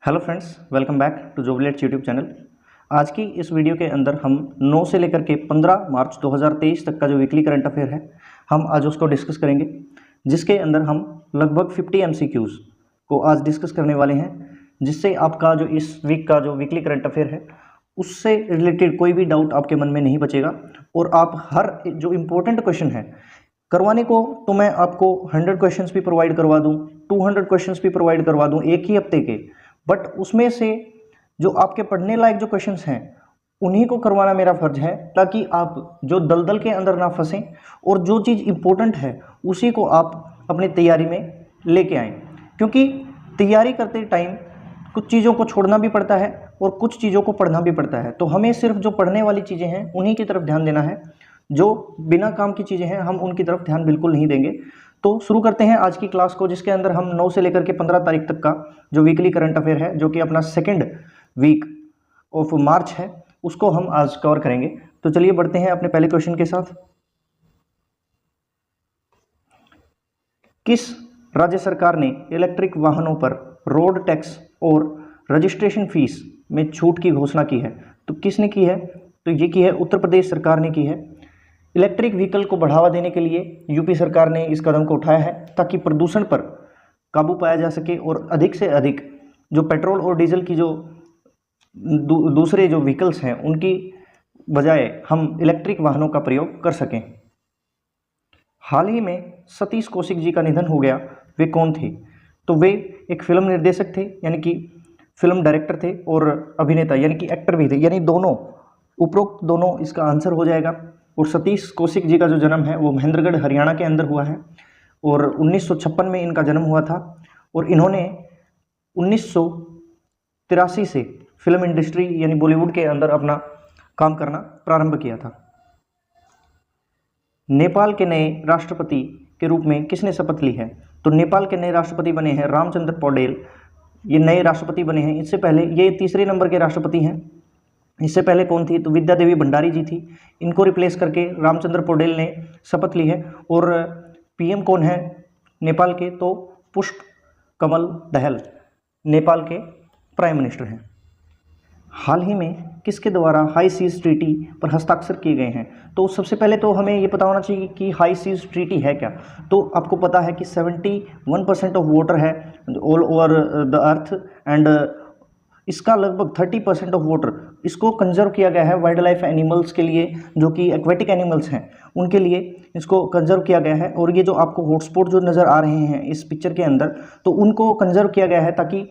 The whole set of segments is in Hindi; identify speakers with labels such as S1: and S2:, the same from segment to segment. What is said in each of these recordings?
S1: Hello friends, welcome back to Joblets YouTube channel. आज की इस वीडियो के अंदर हम 9 से लेकर के 15 मार्च 2023 तक का जो वीकली करंट अफेयर है हम आज उसको डिस्कस करेंगे, जिसके अंदर हम लगभग 50 MCQs को आज डिस्कस करने वाले हैं, जिससे आपका जो इस वीक का जो वीकली करंट अफेयर है उससे रिलेटेड कोई भी डाउट आपके मन में नहीं बचेगा और आप हर जो इम्पोर्टेंट क्वेश्चन है करवाने को तो मैं आपको 100 क्वेश्चंस भी प्रोवाइड करवा दूं, 200 क्वेश्चंस भी प्रोवाइड करवा दूं एक ही हफ्ते के, बट उसमें से जो आपके पढ़ने लायक जो क्वेश्चंस हैं उन्हीं को करवाना मेरा फर्ज है, ताकि आप जो दलदल के अंदर ना फंसें और जो चीज़ इम्पोर्टेंट है उसी को आप अपनी तैयारी में लेके आएँ। क्योंकि तैयारी करते टाइम कुछ चीज़ों को छोड़ना भी पड़ता है और कुछ चीज़ों को पढ़ना भी पड़ता है, तो हमें सिर्फ जो पढ़ने वाली चीज़ें हैं उन्हीं की तरफ ध्यान देना है। जो बिना काम की चीज़ें हैं हम उनकी तरफ ध्यान बिल्कुल नहीं देंगे। तो शुरू करते हैं आज की क्लास को, जिसके अंदर हम 9 से लेकर के 15 तारीख तक का जो वीकली करंट अफेयर है, जो कि अपना सेकेंड वीक ऑफ मार्च है, उसको हम आज कवर करेंगे। तो चलिए बढ़ते हैं अपने पहले क्वेश्चन के साथ। किस राज्य सरकार ने इलेक्ट्रिक वाहनों पर रोड टैक्स और रजिस्ट्रेशन फीस में छूट की घोषणा की है? तो किसने की है? तो ये की है उत्तर प्रदेश सरकार ने की है। इलेक्ट्रिक व्हीकल को बढ़ावा देने के लिए यूपी सरकार ने इस कदम को उठाया है, ताकि प्रदूषण पर काबू पाया जा सके और अधिक से अधिक जो पेट्रोल और डीजल की जो दूसरे जो व्हीकल्स हैं उनकी बजाय हम इलेक्ट्रिक वाहनों का प्रयोग कर सकें। हाल ही में सतीश कौशिक जी का निधन हो गया। वे कौन थे? तो वे एक फिल्म निर्देशक थे, यानी कि फिल्म डायरेक्टर थे, और अभिनेता यानी कि एक्टर भी थे, यानी दोनों, उपरोक्त दोनों इसका आंसर हो जाएगा। और सतीश कौशिक जी का जो जन्म है वो महेंद्रगढ़ हरियाणा के अंदर हुआ है और 1956 में इनका जन्म हुआ था, और इन्होंने 1983 से फिल्म इंडस्ट्री यानी बॉलीवुड के अंदर अपना काम करना प्रारंभ किया था। नेपाल के नए राष्ट्रपति के रूप में किसने शपथ ली है? तो नेपाल के नए राष्ट्रपति बने हैं रामचंद्र पौडेल। ये नए राष्ट्रपति बने हैं। इससे पहले ये तीसरे नंबर के राष्ट्रपति हैं। इससे पहले कौन थी? तो विद्या देवी भंडारी जी थी। इनको रिप्लेस करके रामचंद्र पौडेल ने शपथ ली है। और पीएम कौन है नेपाल के? तो पुष्प कमल दहल नेपाल के प्राइम मिनिस्टर हैं। हाल ही में किसके द्वारा हाई सीज ट्रीटी पर हस्ताक्षर किए गए हैं? तो सबसे पहले तो हमें ये पता होना चाहिए कि हाई सीज ट्रीटी है क्या। तो आपको पता है कि 71% ऑफ वाटर है all over the earth, and इसका लगभग 30% ऑफ वाटर इसको कंजर्व किया गया है वाइल्ड लाइफ एनिमल्स के लिए, जो कि एक्वेटिक एनिमल्स हैं उनके लिए इसको कंजर्व किया गया है। और ये जो आपको हॉटस्पॉट जो नज़र आ रहे हैं इस पिक्चर के अंदर, तो उनको कंजर्व किया गया है ताकि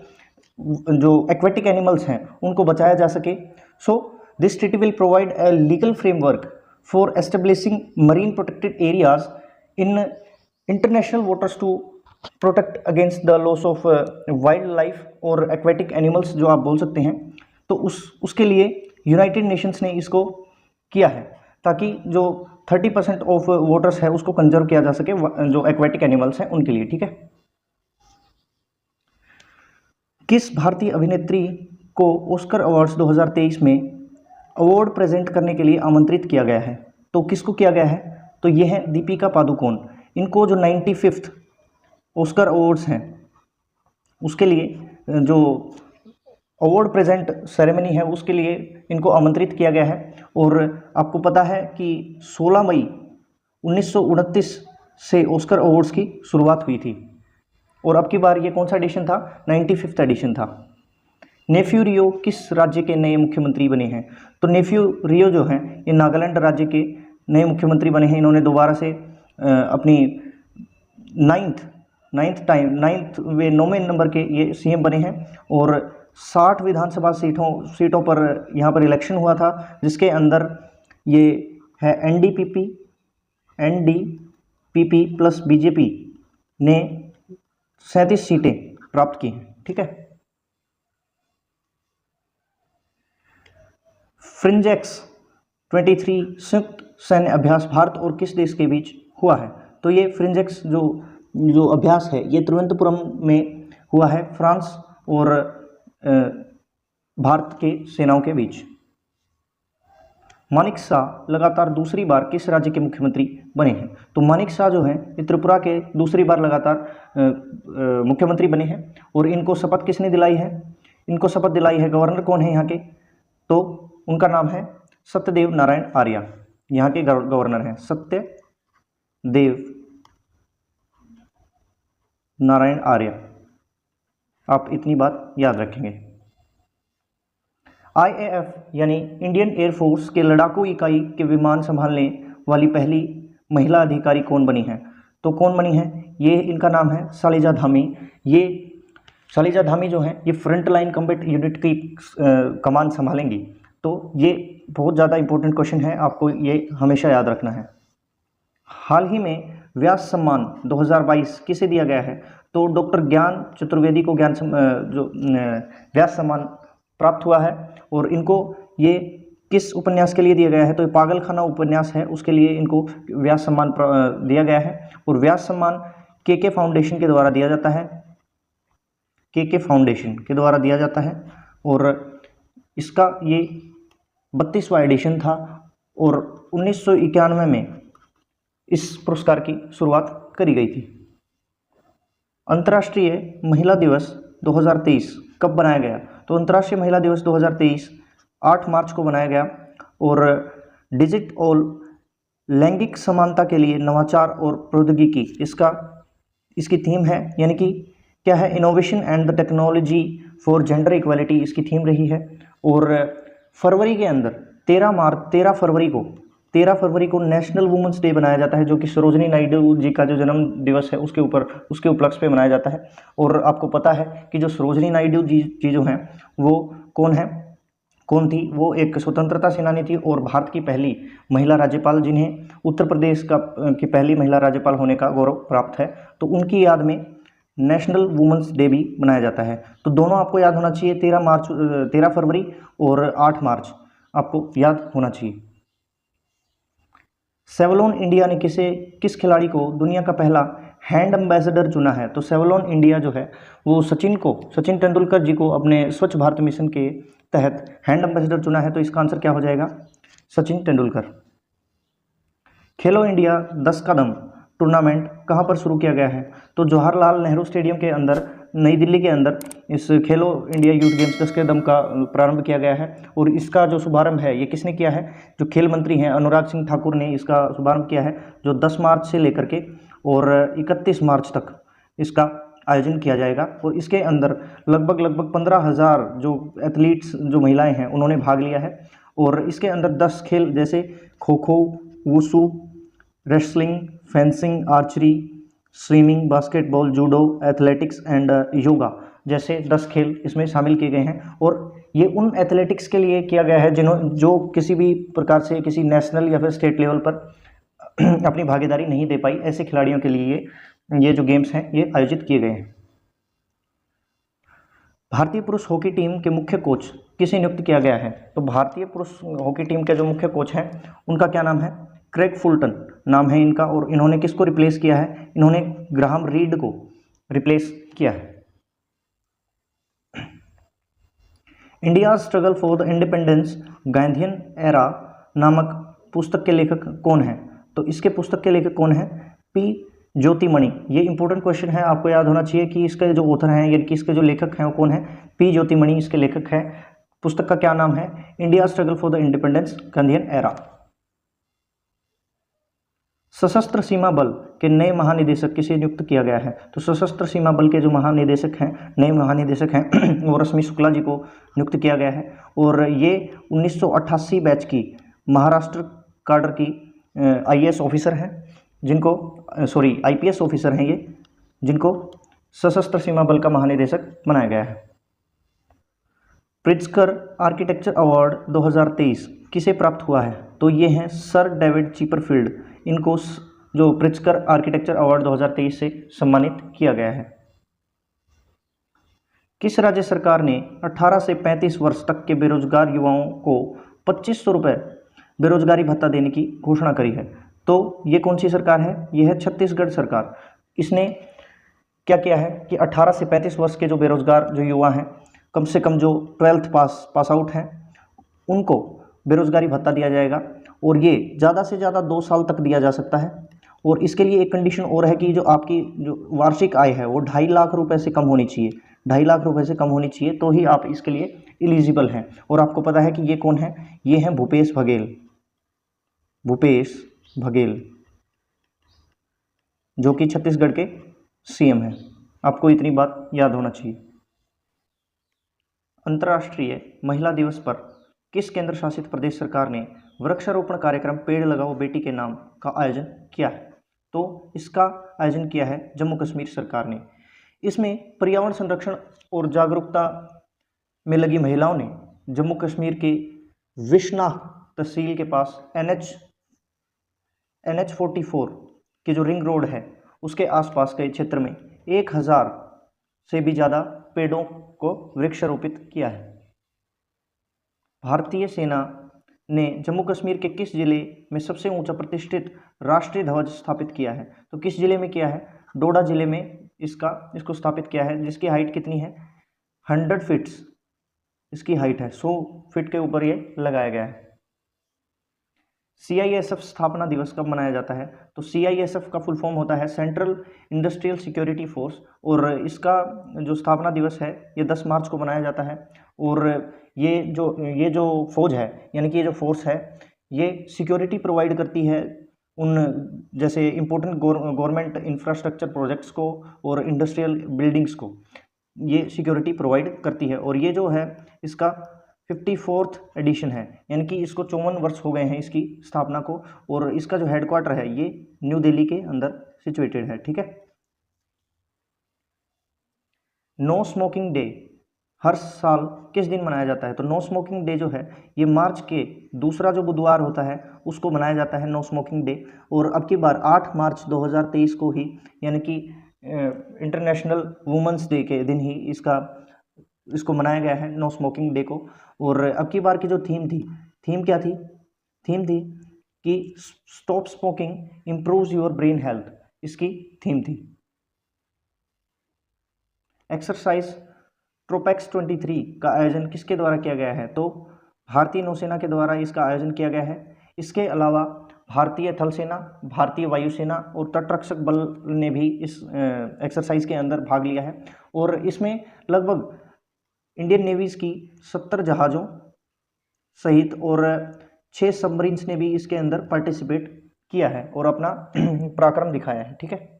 S1: जो एक्वेटिक एनिमल्स हैं उनको बचाया जा सके। So this treaty will provide a legal framework for establishing marine protected areas in international waters to protect against the loss of wildlife और एक्वेटिक एनिमल्स, जो आप बोल सकते हैं। तो उसके लिए यूनाइटेड नेशंस ने इसको किया है, ताकि जो 30% ऑफ वाटर्स है उसको कंजर्व किया जा सके जो एक्वेटिक एनिमल्स हैं उनके लिए। ठीक है। किस भारतीय अभिनेत्री को ऑस्कर अवार्ड्स 2023 में अवार्ड प्रेजेंट करने के लिए आमंत्रित किया गया है? तो किसको किया गया है? तो ये है दीपिका पादुकोण। इनको जो 95th ऑस्कर अवार्ड्स हैं उसके लिए जो अवार्ड प्रेजेंट सेरेमनी है उसके लिए इनको आमंत्रित किया गया है। और आपको पता है कि 16 मई 1929 से ऑस्कर अवार्ड्स की शुरुआत हुई थी, और अब की बार ये कौन सा एडिशन था? 95th एडिशन था। नेफ्यू रियो किस राज्य के नए मुख्यमंत्री बने हैं? तो नेफ्यू रियो जो हैं ये नागालैंड राज्य के नए मुख्यमंत्री बने हैं। इन्होंने दोबारा से अपनी 9वें नंबर के ये सीएम बने हैं, और 60 विधानसभा सीटों पर यहाँ पर इलेक्शन हुआ था, जिसके अंदर ये है एनडीपीपी प्लस बीजेपी ने 37 सीटें प्राप्त की हैं। ठीक है। फ्रिंजेक्स 23 संयुक्त सैन्य अभ्यास भारत और किस देश के बीच हुआ है? तो ये फ्रिंजेक्स जो अभ्यास है ये तिरुवनंतपुरम में हुआ है, फ्रांस और भारत के सेनाओं के बीच। मानिक शाह लगातार दूसरी बार किस राज्य के मुख्यमंत्री बने हैं? तो मानिक शाह जो हैं ये त्रिपुरा के दूसरी बार लगातार मुख्यमंत्री बने हैं, और इनको शपथ किसने दिलाई है? इनको शपथ दिलाई है। गवर्नर कौन है यहाँ के? तो उनका नाम है सत्यदेव नारायण आर्य। यहाँ के गवर्नर हैं सत्यदेव नारायण आर्य। आप इतनी बात याद रखेंगे। IAF यानी इंडियन एयरफोर्स के लड़ाकू इकाई के विमान संभालने वाली पहली महिला अधिकारी कौन बनी है? तो कौन बनी है? ये इनका नाम है शालिजा धामी। ये शालिजा धामी जो है ये फ्रंट लाइन कम्बैट यूनिट की कमान संभालेंगी। तो ये बहुत ज़्यादा इंपॉर्टेंट क्वेश्चन है, आपको ये हमेशा याद रखना है। हाल ही में व्यास सम्मान 2022 किसे दिया गया है? तो डॉक्टर ज्ञान चतुर्वेदी को व्यास सम्मान प्राप्त हुआ है। और इनको ये किस उपन्यास के लिए दिया गया है? तो ये पागलखाना उपन्यास है, उसके लिए इनको व्यास सम्मान दिया गया है। और व्यास सम्मान के फाउंडेशन के द्वारा दिया जाता है, के फाउंडेशन के द्वारा दिया जाता है। और इसका ये 32वां एडिशन था और 1991 में इस पुरस्कार की शुरुआत करी गई थी। अंतर्राष्ट्रीय महिला दिवस 2023 कब बनाया गया? तो अंतर्राष्ट्रीय महिला दिवस 2023 8 मार्च को बनाया गया। और डिजिट और लैंगिक समानता के लिए नवाचार और प्रौद्योगिकी इसकी थीम है, यानी कि क्या है? Innovation and the technology for gender equality इसकी थीम रही है। और फरवरी के अंदर 13 फरवरी को नेशनल वुमेंस डे बनाया जाता है, जो कि सरोजनी नायडू जी का जो जन्म दिवस है उसके उपलक्ष्य पे मनाया जाता है। और आपको पता है कि जो सरोजनी नायडू जी जो हैं वो कौन थी? वो एक स्वतंत्रता सेनानी थी और भारत की पहली महिला राज्यपाल, जिन्हें उत्तर प्रदेश की पहली महिला राज्यपाल होने का गौरव प्राप्त है। तो उनकी याद में नेशनल वुमेंस डे भी मनाया जाता है। तो दोनों आपको याद होना चाहिए, 13 फरवरी और 8 मार्च आपको याद होना चाहिए। सेवलॉन इंडिया ने किस खिलाड़ी को दुनिया का पहला हैंड एम्बेसडर चुना है? तो सेवलॉन इंडिया जो है वो सचिन तेंदुलकर जी को अपने स्वच्छ भारत मिशन के तहत हैंड एम्बेसडर चुना है। तो इसका आंसर क्या हो जाएगा? सचिन तेंदुलकर। खेलो इंडिया 10 कदम टूर्नामेंट कहाँ पर शुरू किया गया है? तो जवाहरलाल नेहरू स्टेडियम के अंदर, नई दिल्ली के अंदर इस खेलो इंडिया यूथ गेम्स 10 कदम का प्रारंभ किया गया है। और इसका जो शुभारंभ है ये किसने किया है? जो खेल मंत्री हैं अनुराग सिंह ठाकुर ने इसका शुभारंभ किया है, जो 10 मार्च से लेकर के और 31 मार्च तक इसका आयोजन किया जाएगा। और इसके अंदर लगभग 15,000 जो एथलीट्स, जो महिलाएं हैं, उन्होंने भाग लिया है। और इसके अंदर 10 खेल जैसे kho kho, wushu, wrestling, fencing, archery, swimming, basketball, judo, athletics and yoga जैसे 10 खेल इसमें शामिल किए गए हैं। और ये उन एथलेटिक्स के लिए किया गया है जो किसी भी प्रकार से किसी नेशनल या फिर स्टेट लेवल पर अपनी भागीदारी नहीं दे पाई, ऐसे खिलाड़ियों के लिए ये जो गेम्स हैं ये आयोजित किए गए हैं। भारतीय पुरुष हॉकी टीम के मुख्य कोच किसे नियुक्त किया गया है? तो भारतीय पुरुष हॉकी टीम के जो मुख्य कोच हैं उनका क्या नाम है? क्रेग फुलटन नाम है इनका। और इन्होंने किसको रिप्लेस किया है? इन्होंने ग्राहम रीड को रिप्लेस किया है। India struggle for the independence Gandhian era नामक पुस्तक के लेखक कौन है? तो इसके पुस्तक के लेखक कौन है? पी ज्योतिमणि। ये इंपॉर्टेंट क्वेश्चन है, आपको याद होना चाहिए कि इसके जो ऑथर हैं यानी कि इसके जो लेखक हैं वो कौन है? पी ज्योतिमणि इसके लेखक हैं। पुस्तक का क्या नाम है? India struggle for the independence Gandhian era. सशस्त्र सीमा बल के नए महानिदेशक किसे नियुक्त किया गया है? तो सशस्त्र सीमा बल के जो नए महानिदेशक हैं वो रश्मि शुक्ला जी को नियुक्त किया गया है। और ये 1988 बैच की महाराष्ट्र काडर की IAS ऑफिसर हैं, IPS ऑफिसर हैं ये, जिनको सशस्त्र सीमा बल का महानिदेशक बनाया गया है। प्रिट्जकर आर्किटेक्चर अवार्ड 2023 किसे प्राप्त हुआ है? तो ये हैं सर डेविड चिपरफील्ड। इनको जो प्रिट्जकर आर्किटेक्चर अवार्ड 2023 से सम्मानित किया गया है। किस राज्य सरकार ने 18 से 35 वर्ष तक के बेरोजगार युवाओं को 2500 रुपये बेरोजगारी भत्ता देने की घोषणा करी है? तो ये कौन सी सरकार है? ये है छत्तीसगढ़ सरकार। इसने क्या किया है कि 18 से 35 वर्ष के जो बेरोजगार जो युवा हैं, कम से कम जो 12th पास आउट हैं, उनको बेरोजगारी भत्ता दिया जाएगा। और ये ज़्यादा से ज़्यादा 2 साल तक दिया जा सकता है। और इसके लिए एक कंडीशन और है कि जो आपकी जो वार्षिक आय है वो 2.5 लाख रुपए से कम होनी चाहिए। 2.5 लाख रुपए से कम होनी चाहिए, तो ही आप इसके लिए एलिजिबल हैं। और आपको पता है कि ये कौन है, ये हैं भूपेश बघेल, भूपेश बघेल, जो कि छत्तीसगढ़ के सीएम हैं। आपको इतनी बात याद होना चाहिए। अंतर्राष्ट्रीय महिला दिवस पर किस केंद्र शासित प्रदेश सरकार ने वृक्षारोपण कार्यक्रम पेड़ लगाओ बेटी के नाम का आयोजन किया है? तो इसका आयोजन किया है जम्मू कश्मीर सरकार ने। इसमें पर्यावरण संरक्षण और जागरूकता में लगी महिलाओं ने जम्मू कश्मीर के विश्वनाथ तहसील के पास NH44 की जो रिंग रोड है उसके आसपास के क्षेत्र में 1000 से भी ज़्यादा पेड़ों को वृक्षारोपित किया है। भारतीय सेना ने जम्मू कश्मीर के किस जिले में सबसे ऊंचा प्रतिष्ठित राष्ट्रीय ध्वज स्थापित किया है? तो किस जिले में किया है? डोडा जिले में इसको स्थापित किया है, जिसकी हाइट कितनी है? 100 फीट्स इसकी हाइट है, 100 फीट के ऊपर ये लगाया गया है। CISF स्थापना दिवस कब मनाया जाता है? तो CISF का फुल फॉर्म होता है सेंट्रल इंडस्ट्रियल सिक्योरिटी फोर्स, और इसका जो स्थापना दिवस है ये 10 मार्च को मनाया जाता है। और ये जो फौज है, यानी कि ये जो फोर्स है, ये सिक्योरिटी प्रोवाइड करती है उन जैसे इम्पोर्टेंट गवर्नमेंट इंफ्रास्ट्रक्चर प्रोजेक्ट्स को और इंडस्ट्रियल बिल्डिंग्स को ये सिक्योरिटी प्रोवाइड करती है। और ये जो है इसका 54th एडिशन है, यानी कि इसको 54 वर्ष हो गए हैं इसकी स्थापना को। और इसका जो हेडक्वार्टर है ये न्यू दिल्ली के अंदर सिचुएटेड है। ठीक है। नो स्मोकिंग डे हर साल किस दिन मनाया जाता है? तो नो स्मोकिंग डे जो है ये मार्च के दूसरा जो बुधवार होता है उसको मनाया जाता है नो स्मोकिंग डे। और अब की बार 8 मार्च 2023 को ही, यानी कि इंटरनेशनल वुमेंस डे के दिन ही इसको मनाया गया है नो स्मोकिंग डे को। और अब की बार की जो थीम क्या थी? थीम थी कि stop smoking improves your brain health, इसकी थीम थी। एक्सरसाइज ट्रोपेक्स 23 का आयोजन किसके द्वारा किया गया है? तो भारतीय नौसेना के द्वारा इसका आयोजन किया गया है। इसके अलावा भारतीय थल सेना, भारतीय वायुसेना और तटरक्षक बल ने भी इस एक्सरसाइज के अंदर भाग लिया है। और इसमें लगभग इंडियन नेवीज की 70 जहाज़ों सहित और 6 सबमरीन्स ने भी इसके अंदर पार्टिसिपेट किया है और अपना पराक्रम दिखाया है। ठीक है।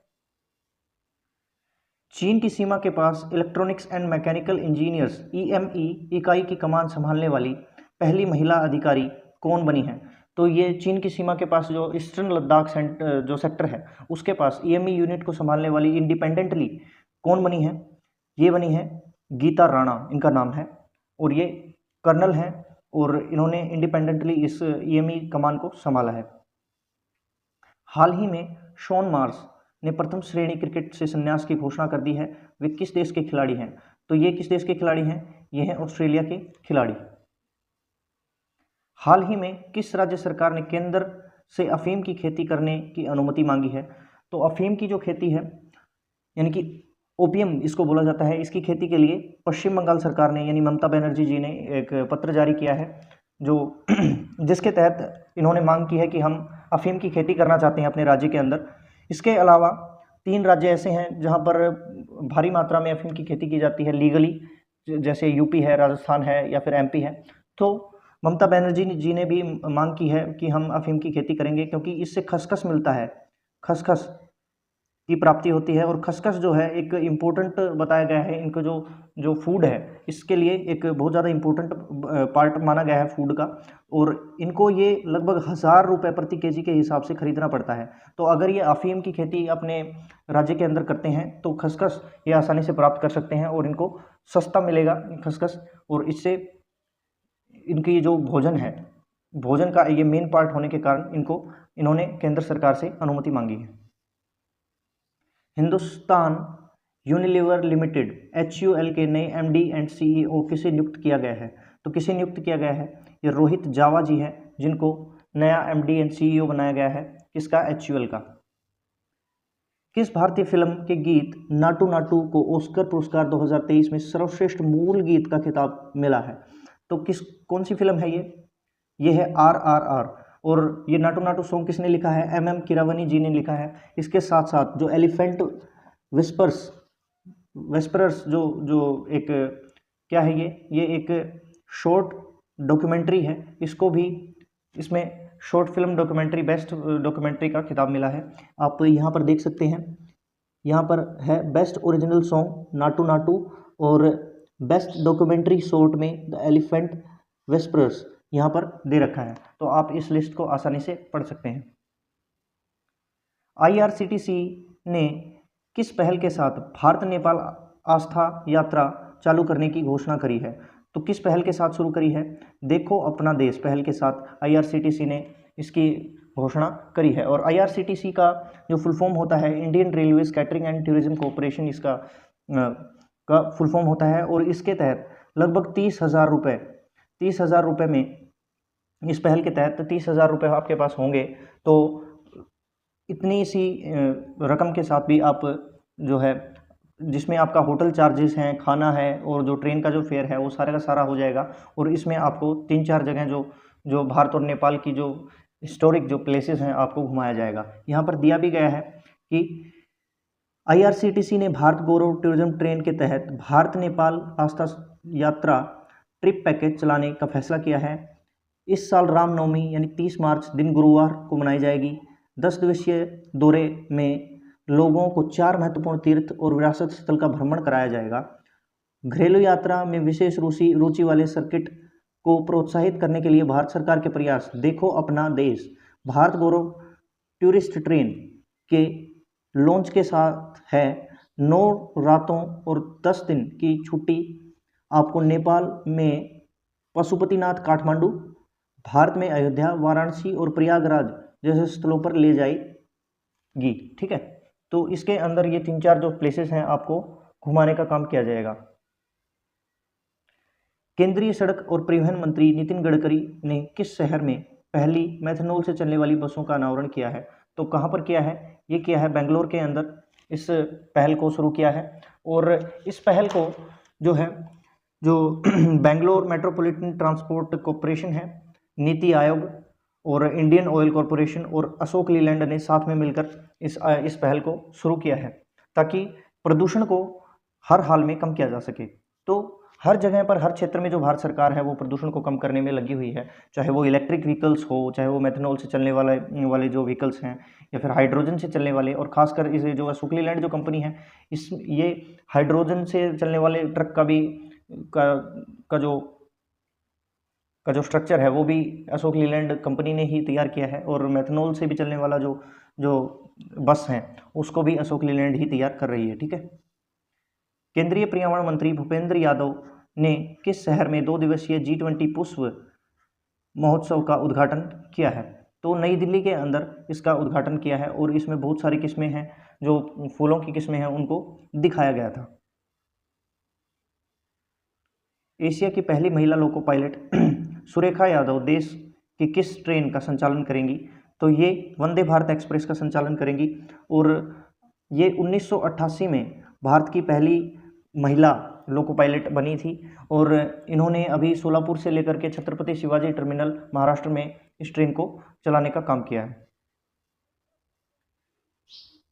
S1: चीन की सीमा के पास electronics and mechanical engineers EME इकाई की कमान संभालने वाली पहली महिला अधिकारी कौन बनी है? तो ये चीन की सीमा के पास जो ईस्टर्न लद्दाख जो सेक्टर है उसके पास EME यूनिट को संभालने वाली इंडिपेंडेंटली कौन बनी है? ये बनी है गीता राणा, इनका नाम है। और ये कर्नल हैं और इन्होंने इंडिपेंडेंटली इस EME कमान को संभाला है। हाल ही में शॉन मार्श ने प्रथम श्रेणी क्रिकेट से संन्यास की घोषणा कर दी है। वे किस देश के खिलाड़ी हैं? तो ये किस देश के खिलाड़ी हैं? ये हैं ऑस्ट्रेलिया के खिलाड़ी। हाल ही में किस राज्य सरकार ने केंद्र से अफीम की खेती करने की अनुमति मांगी है? तो अफीम की जो खेती है, यानी कि ओपीएम इसको बोला जाता है, इसकी खेती के लिए पश्चिम बंगाल सरकार ने, यानी ममता बनर्जी जी ने एक पत्र जारी किया है जो जिसके तहत इन्होंने मांग की है कि हम अफीम की खेती करना चाहते हैं अपने राज्य के अंदर। इसके अलावा 3 राज्य ऐसे हैं जहां पर भारी मात्रा में अफीम की खेती की जाती है लीगली, जैसे यूपी है, राजस्थान है या फिर MP है। तो ममता बनर्जी जी ने भी मांग की है कि हम अफीम की खेती करेंगे क्योंकि इससे खसखस मिलता है, खसखस की प्राप्ति होती है। और खसखस जो है एक इम्पोर्टेंट बताया गया है, इनको जो फूड है इसके लिए एक बहुत ज़्यादा इम्पोर्टेंट पार्ट माना गया है फूड का। और इनको ये लगभग 1000 रुपये प्रति केजी के हिसाब से खरीदना पड़ता है। तो अगर ये अफीम की खेती अपने राज्य के अंदर करते हैं तो खसखस ये आसानी से प्राप्त कर सकते हैं और इनको सस्ता मिलेगा खसखस। और इससे इनकी जो भोजन है, भोजन का ये मेन पार्ट होने के कारण इन्होंने केंद्र सरकार से अनुमति मांगी है। हिंदुस्तान यूनिलीवर लिमिटेड HUL के नए MD एंड CEO किसे नियुक्त किया गया है? तो किसे नियुक्त किया गया है? ये रोहित जावा जी हैं जिनको नया MD एंड CEO बनाया गया है। किसका? HUL का। किस भारतीय फिल्म के गीत नाटू नाटू को ऑस्कर पुरस्कार 2023 में सर्वश्रेष्ठ मूल गीत का खिताब मिला है? तो कौन सी फिल्म है ये? ये है RRR। और ये नाटू नाटू सॉन्ग किसने लिखा है? MM कीरावानी जी ने लिखा है। इसके साथ साथ जो एलिफेंट विस्पर्स वेस्परर्स जो जो एक क्या है, ये एक शॉर्ट डॉक्यूमेंट्री है, इसको भी इसमें short film documentary best documentary का खिताब मिला है। आप यहाँ पर देख सकते हैं, यहाँ पर है best original song Naatu Naatu और बेस्ट डॉक्यूमेंट्री शॉर्ट में द एलिफेंट वेस्परर्स यहाँ पर दे रखा है, तो आप इस लिस्ट को आसानी से पढ़ सकते हैं। IRCTC ने किस पहल के साथ भारत नेपाल आस्था यात्रा चालू करने की घोषणा करी है? तो किस पहल के साथ शुरू करी है? देखो अपना देश पहल के साथ IRCTC ने इसकी घोषणा करी है। और IRCTC का जो फुल फॉर्म होता है Indian railway catering and tourism corporation, इसका का फुल फॉर्म होता है। और इसके तहत लगभग 30,000 रुपये में, इस पहल के तहत 30,000 रुपये आपके पास होंगे तो इतनी सी रकम के साथ भी आप जो है, जिसमें आपका होटल चार्जेस हैं, खाना है और जो ट्रेन का जो फेयर है वो सारे का सारा हो जाएगा। और इसमें आपको 3-4 जगह जो भारत और नेपाल की जो हिस्टोरिक जो प्लेसेस हैं आपको घुमाया जाएगा। यहाँ पर दिया भी गया है कि IRCTC ने भारत गौरव टूरिज्म ट्रेन के तहत भारत नेपाल आस्था यात्रा ट्रिप पैकेज चलाने का फैसला किया है। इस साल रामनवमी यानी 30 मार्च दिन गुरुवार को मनाई जाएगी। 10 दिवसीय दौरे में लोगों को 4 महत्वपूर्ण तीर्थ और विरासत स्थल का भ्रमण कराया जाएगा। घरेलू यात्रा में विशेष रुचि वाले सर्किट को प्रोत्साहित करने के लिए भारत सरकार के प्रयास देखो अपना देश भारत गौरव टूरिस्ट ट्रेन के लॉन्च के साथ है। 9 रातों और 10 दिन की छुट्टी आपको नेपाल में पशुपतिनाथ, काठमांडू, भारत में अयोध्या, वाराणसी और प्रयागराज जैसे स्थलों पर ले जाएगी। ठीक है, तो इसके अंदर ये 3-4 जो प्लेसेस हैं आपको घुमाने का काम किया जाएगा। केंद्रीय सड़क और परिवहन मंत्री नितिन गडकरी ने किस शहर में पहली मेथनॉल से चलने वाली बसों का अनावरण किया है? तो कहाँ पर किया है? ये किया है बेंगलोर के अंदर, इस पहल को शुरू किया है। और इस पहल को जो बेंगलोर मेट्रोपॉलिटन ट्रांसपोर्ट कॉरपोरेशन है, नीति आयोग और इंडियन ऑयल कॉरपोरेशन और अशोक लीलैंड ने साथ में मिलकर इस पहल को शुरू किया है ताकि प्रदूषण को हर हाल में कम किया जा सके। तो हर जगह पर, हर क्षेत्र में जो भारत सरकार है वो प्रदूषण को कम करने में लगी हुई है, चाहे वो इलेक्ट्रिक व्हीकल्स हो, चाहे वो मेथनॉल से चलने वाले जो व्हीकल्स हैं, या फिर हाइड्रोजन से चलने वाले। और खासकर इस जो अशोक लीलैंड जो कंपनी है, ये हाइड्रोजन से चलने वाले ट्रक का भी का जो स्ट्रक्चर है वो भी अशोक लीलैंड कंपनी ने ही तैयार किया है। और मेथनॉल से भी चलने वाला जो बस हैं उसको भी अशोक लीलैंड ही तैयार कर रही है। ठीक है, केंद्रीय पर्यावरण मंत्री भूपेंद्र यादव ने किस शहर में 2 दिवसीय G20 पुष्प महोत्सव का उद्घाटन किया है? तो नई दिल्ली के अंदर इसका उद्घाटन किया है और इसमें बहुत सारी किस्में हैं, जो फूलों की किस्में हैं उनको दिखाया गया था। एशिया की पहली महिला लोको पायलट सुरेखा यादव देश की किस ट्रेन का संचालन करेंगी? तो ये वंदे भारत एक्सप्रेस का संचालन करेंगी। और ये 1988 में भारत की पहली महिला लोको पायलट बनी थी और इन्होंने अभी सोलापुर से लेकर के छत्रपति शिवाजी टर्मिनल महाराष्ट्र में इस ट्रेन को चलाने का काम किया है।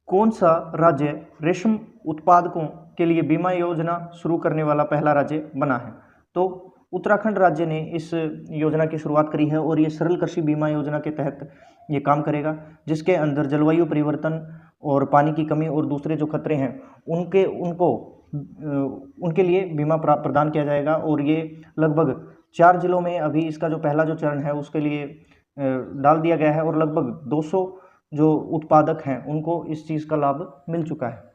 S1: कौन सा राज्य रेशम उत्पादकों के लिए बीमा योजना शुरू करने वाला पहला राज्य बना है? तो उत्तराखंड राज्य ने इस योजना की शुरुआत करी है और ये सरल कृषि बीमा योजना के तहत ये काम करेगा, जिसके अंदर जलवायु परिवर्तन और पानी की कमी और दूसरे जो खतरे हैं उनके लिए बीमा प्रदान किया जाएगा। और ये लगभग 4 जिलों में अभी इसका जो पहला जो चरण है उसके लिए डाल दिया गया है और लगभग 200 जो उत्पादक हैं उनको इस चीज़ का लाभ मिल चुका है।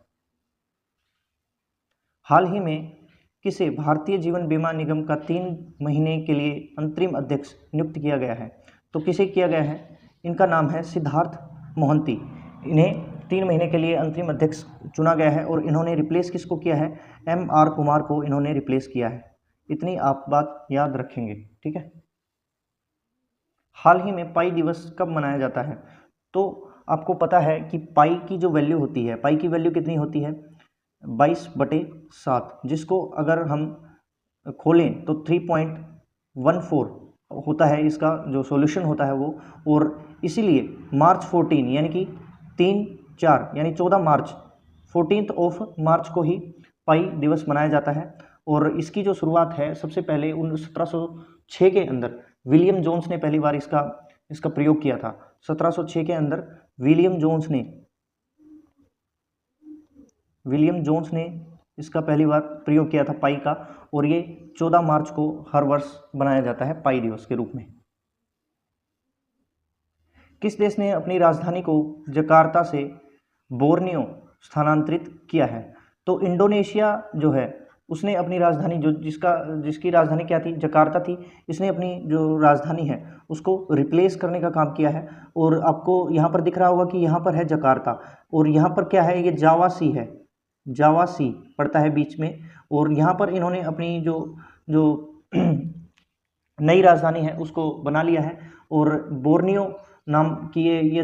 S1: हाल ही में किसे भारतीय जीवन बीमा निगम का 3 महीने के लिए अंतरिम अध्यक्ष नियुक्त किया गया है? तो किसे किया गया है? इनका नाम है सिद्धार्थ मोहंती। इन्हें 3 महीने के लिए अंतरिम अध्यक्ष चुना गया है और इन्होंने रिप्लेस किसको किया है? MR कुमार को इन्होंने रिप्लेस किया है। इतनी आप बात याद रखेंगे। ठीक है, हाल ही में पाई दिवस कब मनाया जाता है? तो आपको पता है कि पाई की जो वैल्यू होती है, पाई की वैल्यू कितनी होती है? 22/7, जिसको अगर हम खोलें तो 3.14 होता है, इसका जो सॉल्यूशन होता है वो। और इसीलिए मार्च 14 यानी कि 3-4 यानी 14 मार्च 14 ऑफ मार्च को ही पाई दिवस मनाया जाता है। और इसकी जो शुरुआत है सबसे पहले 1706 के अंदर विलियम जोन्स ने पहली बार इसका प्रयोग किया था। 1706 के अंदर विलियम जोन्स ने इसका पहली बार प्रयोग किया था पाई का, और ये 14 मार्च को हर वर्ष बनाया जाता है पाई दिवस के रूप में। किस देश ने अपनी राजधानी को जकार्ता से बोर्नियो स्थानांतरित किया है? तो इंडोनेशिया जो है उसने अपनी राजधानी जिसकी राजधानी क्या थी, जकार्ता थी, इसने अपनी जो राजधानी है उसको रिप्लेस करने का काम किया है। और आपको यहाँ पर दिख रहा होगा कि यहाँ पर है जकार्ता, और यहाँ पर क्या है, ये जावा सी है, जावा सी पड़ता है बीच में। और यहाँ पर इन्होंने अपनी जो नई राजधानी है उसको बना लिया है। और बोर्नियो नाम की ये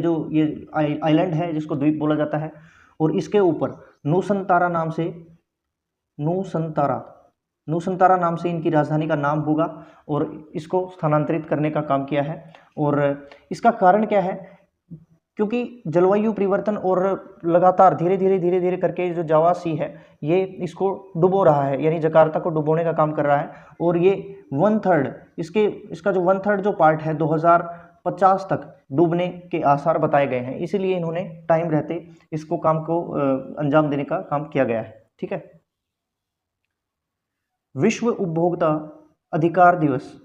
S1: आइलैंड है जिसको द्वीप बोला जाता है, और इसके ऊपर नुसंतारा नाम से इनकी राजधानी का नाम होगा, और इसको स्थानांतरित करने का काम किया है। और इसका कारण क्या है, क्योंकि जलवायु परिवर्तन और लगातार धीरे धीरे करके जो जावा सी है ये इसको डुबो रहा है, यानी जकार्ता को डुबोने का काम कर रहा है। और ये 1/3 इसका जो 1/3 जो पार्ट है 2050 तक डूबने के आसार बताए गए हैं, इसीलिए इन्होंने टाइम रहते इसको काम को अंजाम देने का काम किया गया है। ठीक है। विश्व उपभोक्ता अधिकार दिवस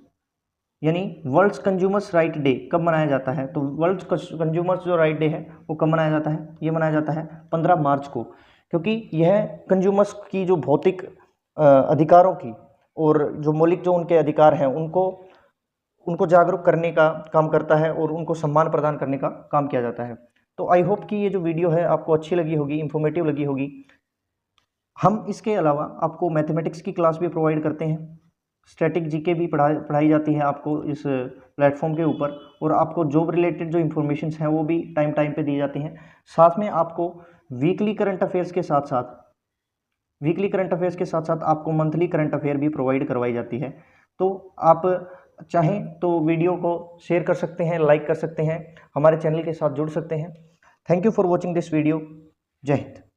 S1: यानी वर्ल्ड कंज्यूमर्स राइट डे कब मनाया जाता है? तो वर्ल्ड कंज्यूमर्स जो राइट डे है वो कब मनाया जाता है? ये मनाया जाता है 15 मार्च को, क्योंकि यह कंज्यूमर्स की जो भौतिक अधिकारों की और जो मौलिक जो उनके अधिकार हैं उनको जागरूक करने का काम करता है, और उनको सम्मान प्रदान करने का काम किया जाता है। तो आई होप कि ये जो वीडियो है आपको अच्छी लगी होगी, इन्फॉर्मेटिव लगी होगी। हम इसके अलावा आपको मैथमेटिक्स की क्लास भी प्रोवाइड करते हैं, स्टैटिक जीके भी पढ़ाई जाती है आपको इस प्लेटफॉर्म के ऊपर, और आपको जॉब रिलेटेड जो इन्फॉर्मेशन हैं वो भी टाइम पे दी जाती हैं। साथ में आपको वीकली करंट अफेयर्स के साथ साथ आपको मंथली करंट अफेयर भी प्रोवाइड करवाई जाती है। तो आप चाहें तो वीडियो को शेयर कर सकते हैं, लाइक कर सकते हैं, हमारे चैनल के साथ जुड़ सकते हैं। Thank you for watching this video. जय हिंद।